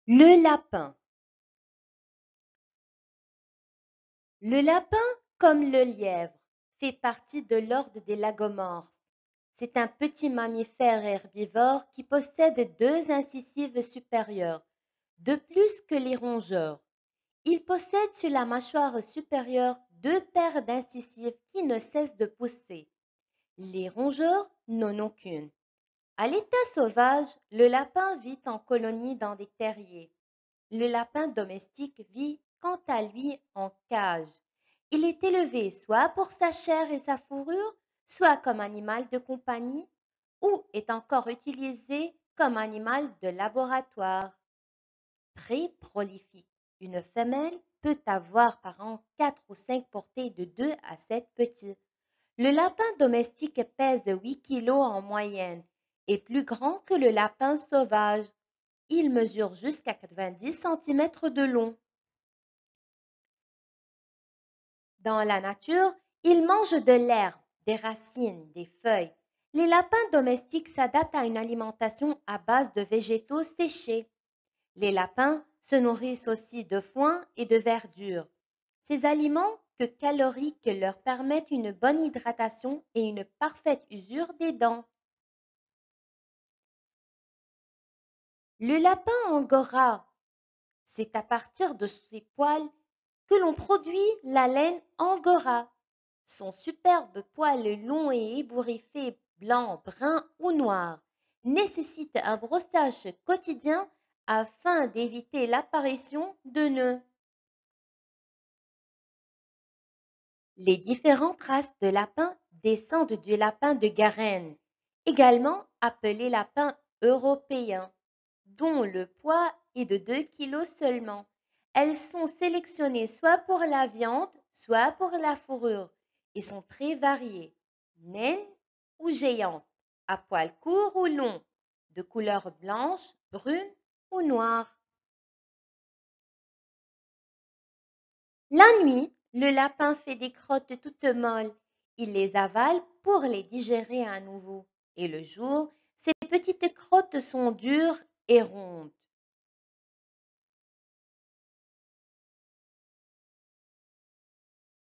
Le lapin. Le lapin, comme le lièvre, fait partie de l'ordre des lagomorphes. C'est un petit mammifère herbivore qui possède deux incisives supérieures, de plus que les rongeurs. Il possède sur la mâchoire supérieure deux paires d'incisives qui ne cessent de pousser. Les rongeurs n'en ont qu'une. À l'état sauvage, le lapin vit en colonie dans des terriers. Le lapin domestique vit quant à lui en cage. Il est élevé soit pour sa chair et sa fourrure, soit comme animal de compagnie, ou est encore utilisé comme animal de laboratoire. Très prolifique, une femelle peut avoir par an 4 ou 5 portées de 2 à 7 petits. Le lapin domestique pèse 8 kilos en moyenne, est plus grand que le lapin sauvage. Il mesure jusqu'à 90 centimètres de long. Dans la nature, ils mangent de l'herbe, des racines, des feuilles. Les lapins domestiques s'adaptent à une alimentation à base de végétaux séchés. Les lapins se nourrissent aussi de foin et de verdure. Ces aliments peu caloriques leur permettent une bonne hydratation et une parfaite usure des dents. Le lapin angora, c'est à partir de ses poils que l'on produit la laine angora. Son superbe poil long et ébouriffé, blanc, brun ou noir, nécessite un brossage quotidien afin d'éviter l'apparition de nœuds. Les différentes races de lapins descendent du lapin de Garenne, également appelé lapin européen, dont le poids est de 2 kilos seulement. Elles sont sélectionnées soit pour la viande, soit pour la fourrure, et sont très variées, naines ou géantes, à poils courts ou longs, de couleur blanche, brune ou noire. La nuit, le lapin fait des crottes toutes molles. Il les avale pour les digérer à nouveau. Et le jour, ces petites crottes sont dures et rondes.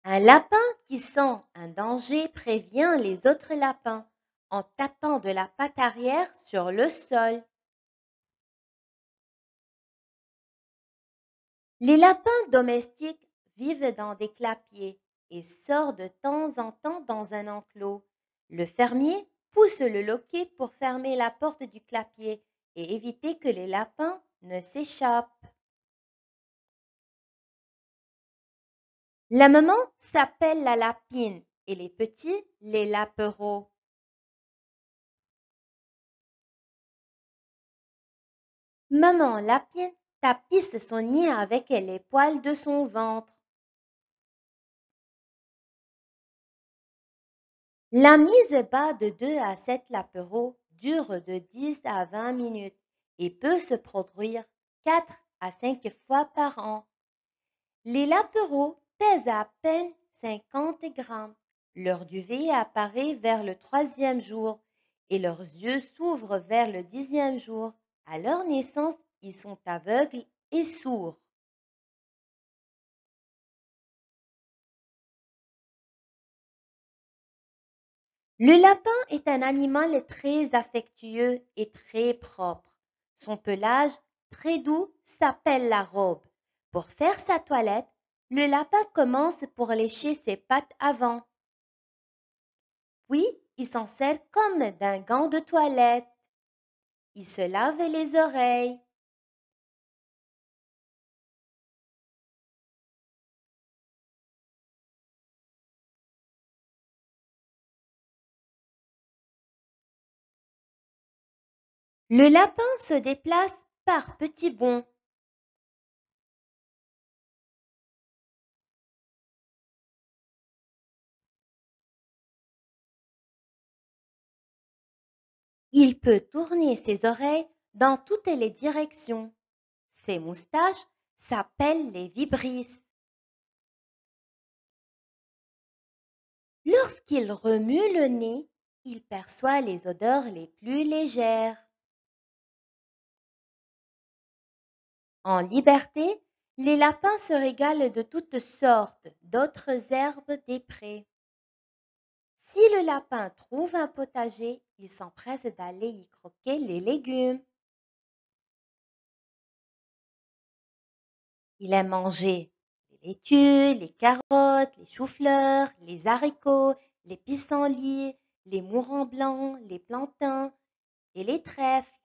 Un lapin qui sent un danger prévient les autres lapins en tapant de la patte arrière sur le sol. Les lapins domestiques vivent dans des clapiers et sortent de temps en temps dans un enclos. Le fermier pousse le loquet pour fermer la porte du clapier et éviter que les lapins ne s'échappent. La maman s'appelle la lapine et les petits les lapereaux. Maman lapine tapisse son nid avec les poils de son ventre. La mise bas de 2 à 7 lapereaux dure de 10 à 20 minutes et peut se produire 4 à 5 fois par an. Les lapereaux pèsent à peine 50 grammes. Leur duvet apparaît vers le troisième jour et leurs yeux s'ouvrent vers le 10e jour. À leur naissance, ils sont aveugles et sourds. Le lapin est un animal très affectueux et très propre. Son pelage, très doux, s'appelle la robe. Pour faire sa toilette, le lapin commence pour lécher ses pattes avant. Puis, il s'en sert comme d'un gant de toilette. Il se lave les oreilles. Le lapin se déplace par petits bonds. Il peut tourner ses oreilles dans toutes les directions. Ses moustaches s'appellent les vibrisses. Lorsqu'il remue le nez, il perçoit les odeurs les plus légères. En liberté, les lapins se régalent de toutes sortes d'autres herbes des prés. Si le lapin trouve un potager, il s'empresse d'aller y croquer les légumes. Il aime manger les laitues, les carottes, les choux-fleurs, les haricots, les pissenlits, les mourants blancs, les plantains et les trèfles.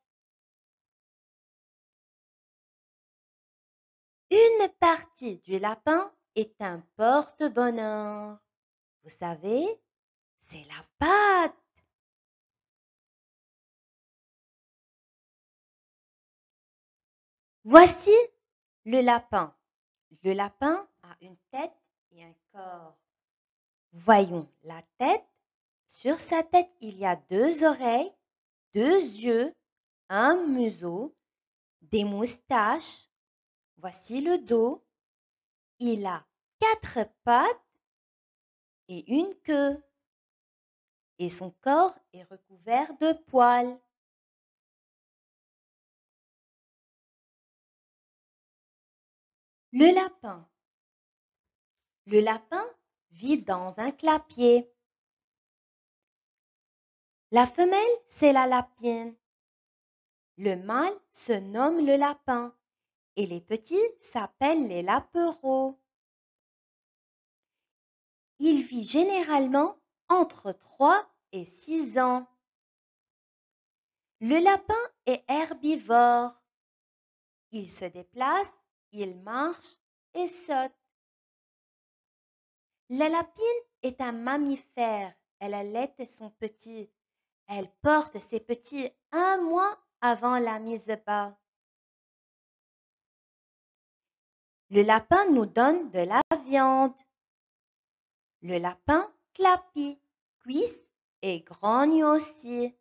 Une partie du lapin est un porte-bonheur. Vous savez, c'est la pâte. Voici le lapin. Le lapin a une tête et un corps. Voyons la tête. Sur sa tête, il y a deux oreilles, deux yeux, un museau, des moustaches. Voici le dos. Il a quatre pattes et une queue. Et son corps est recouvert de poils. Le lapin. Le lapin vit dans un clapier. La femelle, c'est la lapine. Le mâle se nomme le lapin et les petits s'appellent les lapereaux. Il vit généralement entre 3 et 6 ans. Le lapin est herbivore. Il se déplace, il marche et saute. La lapine est un mammifère. Elle allait son petit. Elle porte ses petits un mois avant la mise bas. Le lapin nous donne de la viande. Le lapin clapit, cuisse et grogne aussi.